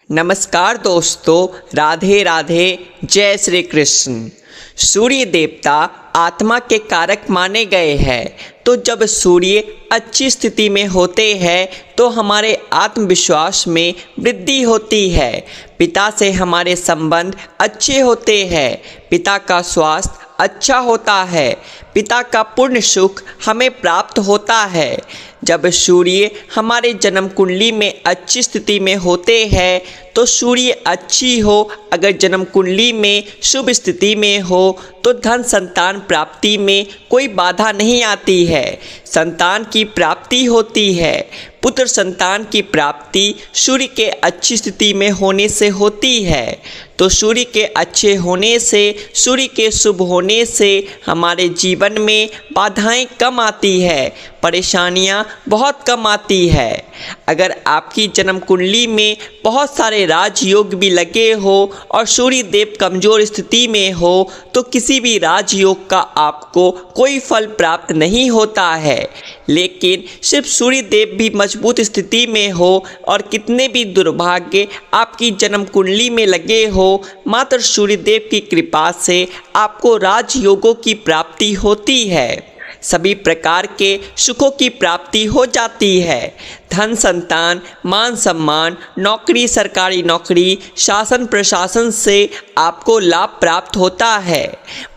नमस्कार दोस्तों, राधे राधे, जय श्री कृष्ण। सूर्य देवता आत्मा के कारक माने गए हैं, तो जब सूर्य अच्छी स्थिति में होते हैं तो हमारे आत्मविश्वास में वृद्धि होती है। पिता से हमारे संबंध अच्छे होते हैं, पिता का स्वास्थ्य अच्छा होता है, पिता का पूर्ण सुख हमें प्राप्त होता है। जब सूर्य हमारे जन्म कुंडली में अच्छी स्थिति में होते हैं तो सूर्य अच्छी हो, अगर जन्म कुंडली में शुभ स्थिति में हो तो धन संतान प्राप्ति में कोई बाधा नहीं आती है, संतान की प्राप्ति होती है। पुत्र संतान की प्राप्ति सूर्य के अच्छी स्थिति में होने से होती है। तो सूर्य के अच्छे होने से, सूर्य के शुभ होने से हमारे जीवन में बाधाएं कम आती है, परेशानियां बहुत कम आती है। अगर आपकी जन्म कुंडली में बहुत सारे राजयोग भी लगे हो और सूर्य देव कमज़ोर स्थिति में हो तो किसी भी राजयोग का आपको कोई फल प्राप्त नहीं होता है। लेकिन सिर्फ सूर्य देव भी मजबूत स्थिति में हो और कितने भी दुर्भाग्य आपकी जन्म कुंडली में लगे हो, मात्र सूर्य देव की कृपा से आपको राजयोगों की प्राप्ति होती है, सभी प्रकार के सुखों की प्राप्ति हो जाती है। धन संतान, मान सम्मान, नौकरी, सरकारी नौकरी, शासन प्रशासन से आपको लाभ प्राप्त होता है।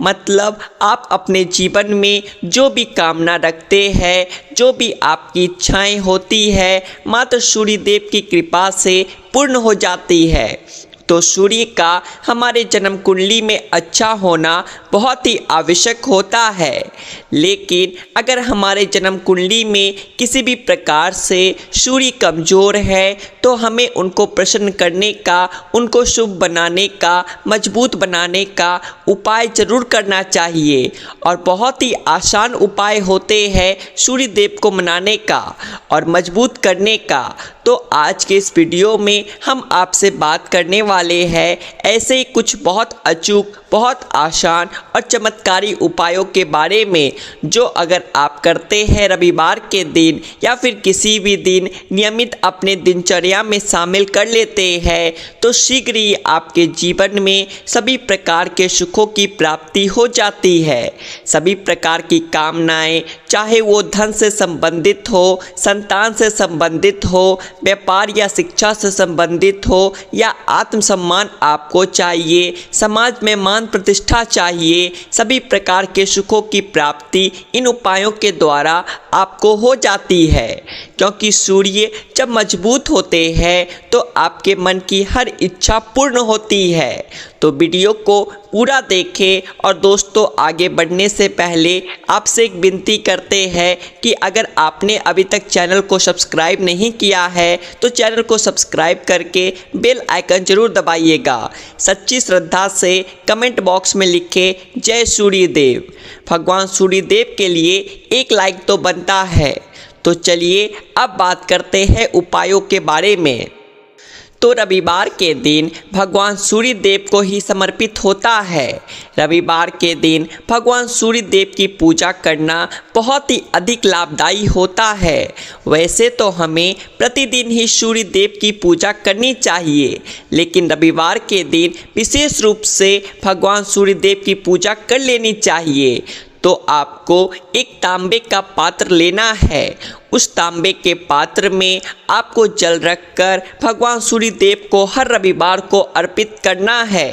मतलब आप अपने जीवन में जो भी कामना रखते हैं, जो भी आपकी इच्छाएं होती है, मात्र सूर्य देव की कृपा से पूर्ण हो जाती है। तो सूर्य का हमारे जन्म कुंडली में अच्छा होना बहुत ही आवश्यक होता है। लेकिन अगर हमारे जन्म कुंडली में किसी भी प्रकार से सूर्य कमज़ोर है तो हमें उनको प्रसन्न करने का, उनको शुभ बनाने का, मजबूत बनाने का उपाय जरूर करना चाहिए। और बहुत ही आसान उपाय होते हैं सूर्य देव को मनाने का और मजबूत करने का। तो आज के इस वीडियो में हम आपसे बात करने वाले हैं ऐसे ही कुछ बहुत अचूक, बहुत आसान और चमत्कारी उपायों के बारे में, जो अगर आप करते हैं रविवार के दिन या फिर किसी भी दिन नियमित अपने दिनचर्या में शामिल कर लेते हैं तो शीघ्र ही आपके जीवन में सभी प्रकार के सुखों की प्राप्ति हो जाती है। सभी प्रकार की कामनाएं, चाहे वो धन से संबंधित हो, संतान से संबंधित हो, व्यापार या शिक्षा से संबंधित हो, या आत्मसम्मान आपको चाहिए, समाज में मान प्रतिष्ठा चाहिए, सभी प्रकार के सुखों की प्राप्ति इन उपायों के द्वारा आपको हो जाती है। क्योंकि सूर्य जब मजबूत होते हैं तो आपके मन की हर इच्छा पूर्ण होती है। तो वीडियो को पूरा देखें। और दोस्तों, आगे बढ़ने से पहले आपसे एक विनती करते हैं कि अगर आपने अभी तक चैनल को सब्सक्राइब नहीं किया है तो चैनल को सब्सक्राइब करके बेल आइकन जरूर दबाइएगा। सच्ची श्रद्धा से कमेंट बॉक्स में लिखें जय सूर्य देव। भगवान सूर्य देव के लिए एक लाइक तो बनता है। तो चलिए अब बात करते हैं उपायों के बारे में। तो रविवार के दिन भगवान सूर्य देव को ही समर्पित होता है। रविवार के दिन भगवान सूर्य देव की पूजा करना बहुत ही अधिक लाभदायी होता है। वैसे तो हमें प्रतिदिन ही सूर्य देव की पूजा करनी चाहिए, लेकिन रविवार के दिन विशेष रूप से भगवान सूर्य देव की पूजा कर लेनी चाहिए। तो आपको एक तांबे का पात्र लेना है। उस तांबे के पात्र में आपको जल रखकर भगवान सूर्य देव को हर रविवार को अर्पित करना है।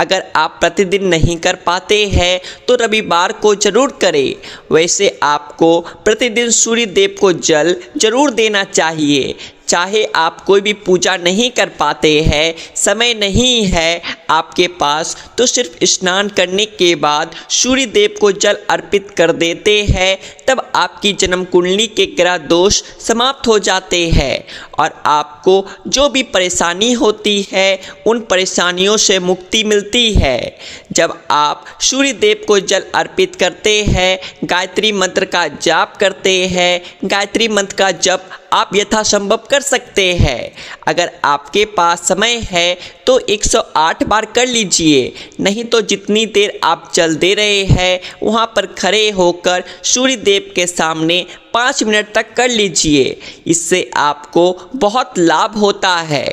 अगर आप प्रतिदिन नहीं कर पाते हैं तो रविवार को जरूर करें। वैसे आपको प्रतिदिन सूर्य देव को जल जरूर देना चाहिए। चाहे आप कोई भी पूजा नहीं कर पाते हैं, समय नहीं है आपके पास, तो सिर्फ स्नान करने के बाद सूर्य देव को जल अर्पित कर देते हैं, तब आपकी जन्म कुंडली के ग्रह दोष समाप्त हो जाते हैं और आपको जो भी परेशानी होती है उन परेशानियों से मुक्ति मिलती है। जब आप सूर्य देव को जल अर्पित करते हैं, गायत्री मंत्र का जाप करते हैं, गायत्री मंत्र का जप आप यथासंभव कर सकते हैं। अगर आपके पास समय है तो 108 बार कर लीजिए, नहीं तो जितनी देर आप जल दे रहे हैं वहाँ पर खड़े होकर सूर्य देव के सामने 5 मिनट तक कर लीजिए। इससे आपको बहुत लाभ होता है।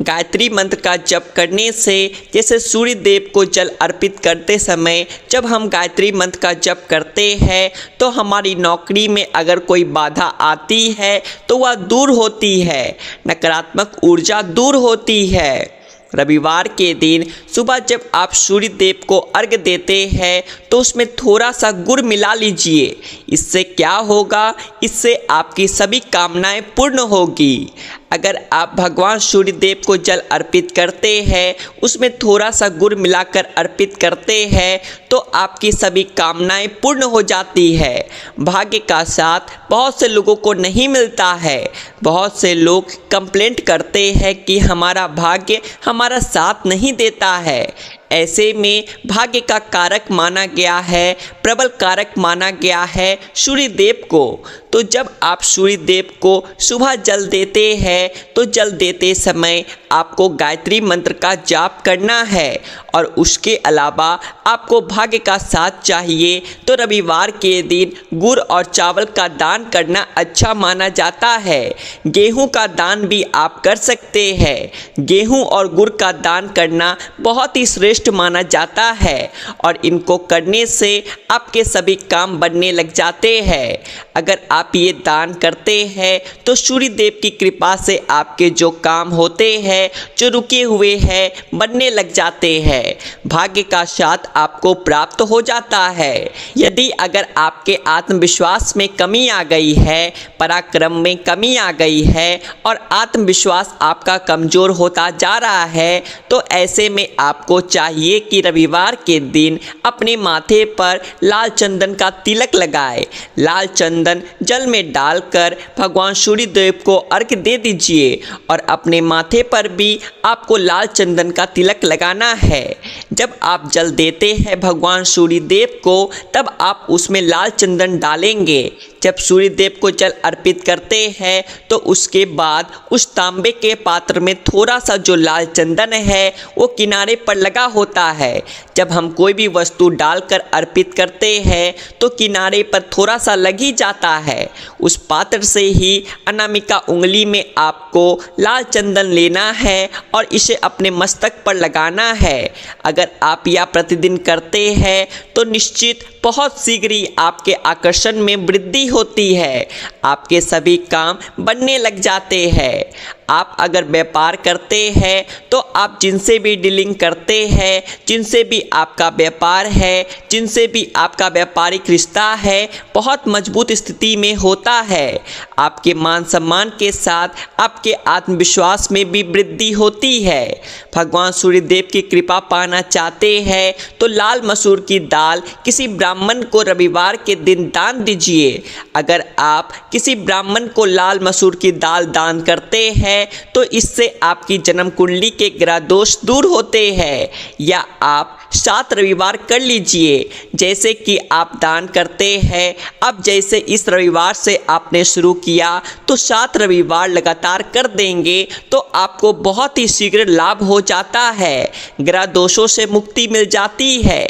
गायत्री मंत्र का जप करने से, जैसे सूर्य देव को जल अर्पित करते समय जब हम गायत्री मंत्र का जप करते हैं तो हमारी नौकरी में अगर कोई बाधा आती है तो वह दूर होती है, नकारात्मक ऊर्जा दूर होती है। रविवार के दिन सुबह जब आप सूर्य देव को अर्घ्य देते हैं तो उसमें थोड़ा सा गुड़ मिला लीजिए। इससे क्या होगा, इससे आपकी सभी कामनाएं पूर्ण होगी। अगर आप भगवान सूर्य देव को जल अर्पित करते हैं, उसमें थोड़ा सा गुड़ मिलाकर अर्पित करते हैं तो आपकी सभी कामनाएं पूर्ण हो जाती है। भाग्य का साथ बहुत से लोगों को नहीं मिलता है। बहुत से लोग कंप्लेंट करते हैं कि हमारा भाग्य हमारा साथ नहीं देता है। ऐसे में भाग्य का कारक माना गया है, प्रबल कारक माना गया है सूर्य देव को। तो जब आप सूर्य देव को सुबह जल देते हैं तो जल देते समय आपको गायत्री मंत्र का जाप करना है और उसके अलावा आपको भाग्य का साथ चाहिए तो रविवार के दिन गुड़ और चावल का दान करना अच्छा माना जाता है। गेहूं का दान भी आप कर सकते हैं। गेहूं और गुड़ का दान करना बहुत ही श्रेष्ठ माना जाता है और इनको करने से आपके सभी काम बनने लग जाते हैं। अगर आप ये दान करते हैं तो सूर्य देव की कृपा से आपके जो काम होते हैं, जो रुके हुए हैं, बनने लग जाते हैं। भाग्य का साथ आपको प्राप्त हो जाता है। यदि अगर आपके आत्मविश्वास में कमी आ गई है, पराक्रम में कमी आ गई है और आत्मविश्वास आपका कमज़ोर होता जा रहा है तो ऐसे में आपको चाहिए कि रविवार के दिन अपने माथे पर लाल चंदन का तिलक लगाए। लाल चंदन जल में डालकर भगवान सूर्य देव को अर्घ्य दे दीजिए और अपने माथे पर भी आपको लाल चंदन का तिलक लगाना है। जब आप जल देते हैं भगवान सूर्य देव को तब आप उसमें लाल चंदन डालेंगे। जब सूर्य देव को जल अर्पित करते हैं तो उसके बाद उस तांबे के पात्र में थोड़ा सा जो लाल चंदन है वो किनारे पर लगा होता है। जब हम कोई भी वस्तु डालकर अर्पित करते हैं तो किनारे पर थोड़ा सा लग ही जाता है। उस पात्र से ही अनामिका उंगली में आपको लाल चंदन लेना है और इसे अपने मस्तक पर लगाना है। अगर आप यह प्रतिदिन करते हैं तो निश्चित बहुत शीघ्र ही आपके आकर्षण में वृद्धि होती है। आपके सभी काम बनने लग जाते हैं। आप अगर व्यापार करते हैं तो आप जिनसे भी डीलिंग करते हैं, जिनसे भी आपका व्यापार है, जिनसे भी आपका व्यापारिक रिश्ता है, बहुत मजबूत स्थिति में होता है। आपके मान सम्मान के साथ आपके आत्मविश्वास में भी वृद्धि होती है। भगवान सूर्य देव की कृपा पाना चाहते हैं तो लाल मसूर की दाल किसी ब्राह्मण को रविवार के दिन दान दीजिए। अगर आप किसी ब्राह्मण को लाल मसूर की दाल दान करते हैं तो इससे आपकी जन्म कुंडली के ग्रह दोष दूर होते हैं। या आप 7 रविवार कर लीजिए। जैसे कि आप दान करते हैं, अब जैसे इस रविवार से आपने शुरू किया तो 7 रविवार लगातार कर देंगे तो आपको बहुत ही शीघ्र लाभ हो जाता है। ग्रह दोषों से मुक्ति मिल जाती है।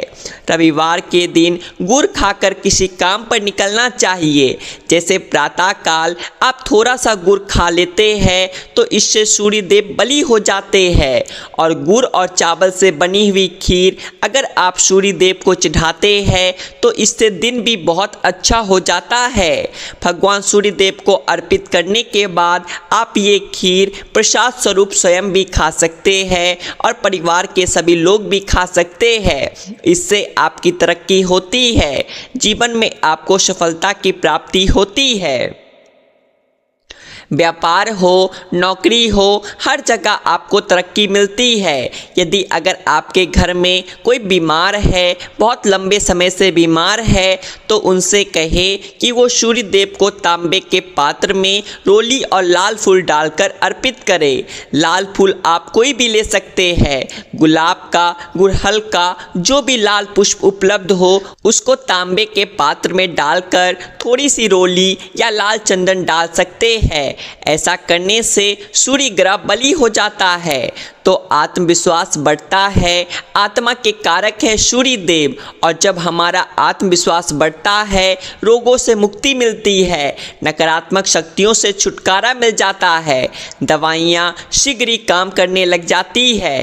रविवार के दिन गुड़ खाकर किसी काम पर निकलना चाहिए। जैसे प्रातः काल आप थोड़ा सा गुड़ खा लेते हैं तो इससे सूर्य देव बलि हो जाते हैं और गुड़ और चावल से बनी हुई खीर अगर आप सूर्य देव को चढ़ाते हैं तो इससे दिन भी बहुत अच्छा हो जाता है। भगवान सूर्य देव को अर्पित करने के बाद आप ये खीर प्रसाद स्वरूप स्वयं भी खा सकते हैं और परिवार के सभी लोग भी खा सकते हैं। इससे आपकी तरक्की होती है, जीवन में आपको सफलता की प्राप्ति होती है। व्यापार हो, नौकरी हो, हर जगह आपको तरक्की मिलती है। यदि अगर आपके घर में कोई बीमार है, बहुत लंबे समय से बीमार है, तो उनसे कहे कि वो सूर्य देव को तांबे के पात्र में रोली और लाल फूल डालकर अर्पित करें। लाल फूल आप कोई भी ले सकते हैं, गुलाब का, गुड़हल का, जो भी लाल पुष्प उपलब्ध हो उसको तांबे के पात्र में डालकर थोड़ी सी रोली या लाल चंदन डाल सकते हैं। ऐसा करने से सूर्य ग्रह बलि हो जाता है। तो आत्मविश्वास बढ़ता है। आत्मा के कारक है सूर्य देव, और जब हमारा आत्मविश्वास बढ़ता है रोगों से मुक्ति मिलती है, नकारात्मक शक्तियों से छुटकारा मिल जाता है, दवाइयाँ शीघ्र ही काम करने लग जाती है।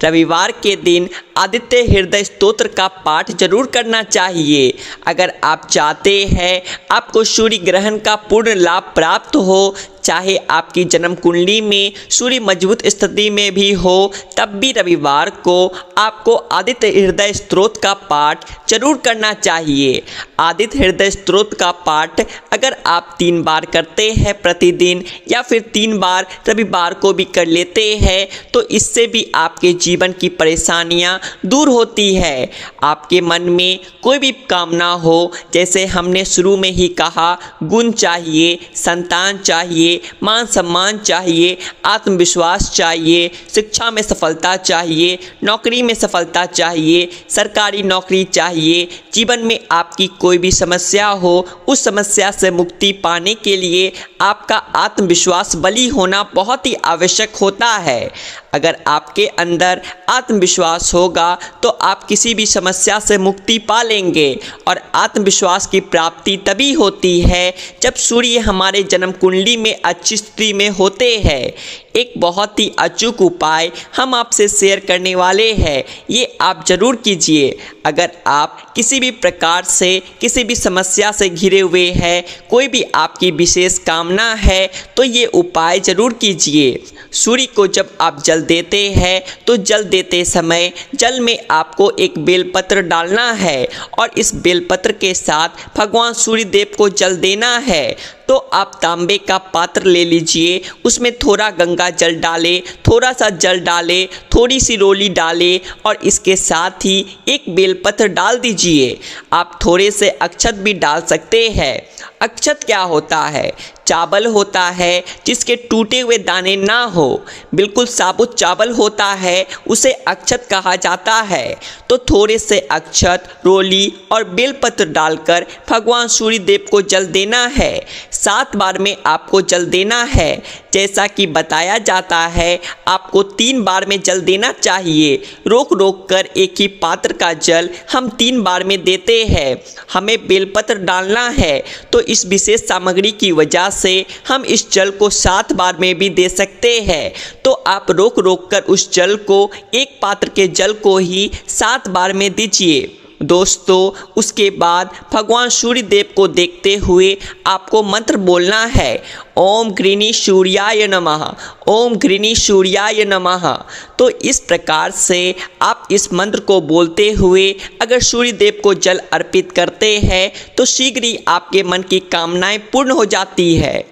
रविवार के दिन आदित्य हृदय स्तोत्र का पाठ जरूर करना चाहिए। अगर आप चाहते हैं आपको सूर्य ग्रहण का पूर्ण लाभ प्राप्त हो, चाहे आपकी जन्म कुंडली में सूर्य मजबूत स्थिति में भी हो, तब भी रविवार को आपको आदित्य हृदय स्तोत्र का पाठ जरूर करना चाहिए। आदित्य हृदय स्तोत्र का पाठ अगर आप 3 बार करते हैं प्रतिदिन, या फिर 3 बार रविवार को भी कर लेते हैं, तो इससे भी आपके जीवन की परेशानियां दूर होती है। आपके मन में कोई भी कामना हो, जैसे हमने शुरू में ही कहा, गुण चाहिए, संतान चाहिए, मान सम्मान चाहिए, आत्मविश्वास चाहिए, शिक्षा में सफलता चाहिए, नौकरी में सफलता चाहिए, सरकारी नौकरी चाहिए, जीवन में आपकी कोई भी समस्या हो, उस समस्या से मुक्ति पाने के लिए आपका आत्मविश्वास बली होना बहुत ही आवश्यक होता है। अगर आपके अंदर आत्मविश्वास होगा तो आप किसी भी समस्या से मुक्ति पा लेंगे। और आत्मविश्वास की प्राप्ति तभी होती है जब सूर्य हमारे जन्म कुंडली में अच्छी स्थिति में होते हैं। एक बहुत ही अचूक उपाय हम आपसे शेयर करने वाले हैं, ये आप जरूर कीजिए। अगर आप किसी भी प्रकार से किसी भी समस्या से घिरे हुए हैं, कोई भी आपकी विशेष कामना है, तो ये उपाय जरूर कीजिए। सूर्य को जब आप जल देते हैं तो जल देते समय जल में आपको एक बेलपत्र डालना है, और इस बेलपत्र के साथ भगवान सूर्य देव को जल देना है। तो आप तांबे का पात्र ले लीजिए, उसमें थोड़ा गंगा जल डालें, थोड़ा सा जल डालें, थोड़ी सी रोली डालें, और इसके साथ ही एक बेलपत्र डाल दीजिए। आप थोड़े से अक्षत भी डाल सकते हैं। अक्षत क्या होता है? चावल होता है जिसके टूटे हुए दाने ना हो, बिल्कुल साबुत चावल होता है, उसे अक्षत कहा जाता है। तो थोड़े से अक्षत, रोली और बेलपत्र डालकर भगवान सूर्य देव को जल देना है। 7 बार में आपको जल देना है। जैसा कि बताया जाता है, आपको 3 बार में जल देना चाहिए। रोक रोक कर एक ही पात्र का जल हम 3 बार में देते हैं। हमें बेलपत्र डालना है, तो इस विशेष सामग्री की वजह से हम इस जल को 7 बार में भी दे सकते हैं। तो आप रोक रोक कर उस जल को, एक पात्र के जल को ही 7 बार में दीजिए। दोस्तों, उसके बाद भगवान सूर्य देव को देखते हुए आपको मंत्र बोलना है, ओम गृणी सूर्याय नमः, ओम गृणी सूर्याय नमः। तो इस प्रकार से आप इस मंत्र को बोलते हुए अगर सूर्य देव को जल अर्पित करते हैं तो शीघ्र ही आपके मन की कामनाएं पूर्ण हो जाती है।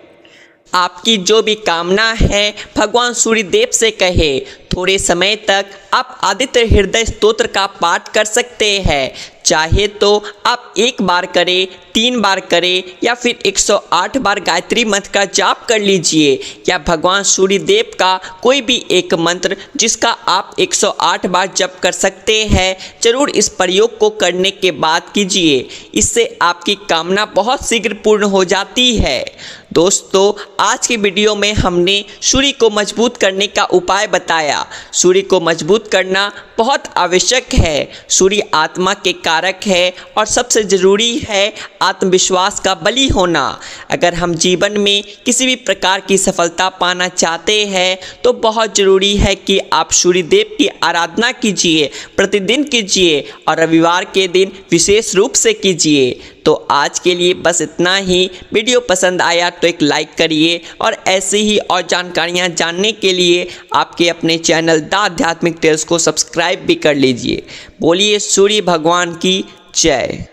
आपकी जो भी कामना है भगवान सूर्य देव से कहे। थोड़े समय तक आप आदित्य हृदय स्तोत्र का पाठ कर सकते हैं। चाहे तो आप 1 बार करें, 3 बार करें, या फिर 108 बार गायत्री मंत्र का जाप कर लीजिए, या भगवान सूर्य देव का कोई भी एक मंत्र जिसका आप 108 बार जप कर सकते हैं, जरूर इस प्रयोग को करने के बाद कीजिए। इससे आपकी कामना बहुत शीघ्र पूर्ण हो जाती है। दोस्तों, आज की वीडियो में हमने सूर्य को मजबूत करने का उपाय बताया। सूर्य को मजबूत करना बहुत आवश्यक है। सूर्य आत्मा के कारक है और सबसे ज़रूरी है आत्मविश्वास का बली होना। अगर हम जीवन में किसी भी प्रकार की सफलता पाना चाहते हैं तो बहुत ज़रूरी है कि आप सूर्य देव की आराधना कीजिए, प्रतिदिन कीजिए, और रविवार के दिन विशेष रूप से कीजिए। तो आज के लिए बस इतना ही। वीडियो पसंद आया तो एक लाइक करिए, और ऐसी ही और जानकारियाँ जानने के लिए आपके अपने चैनल द आध्यात्मिक टेल्स को सब्सक्राइब भी कर लीजिए। बोलिए सूर्य भगवान की जय।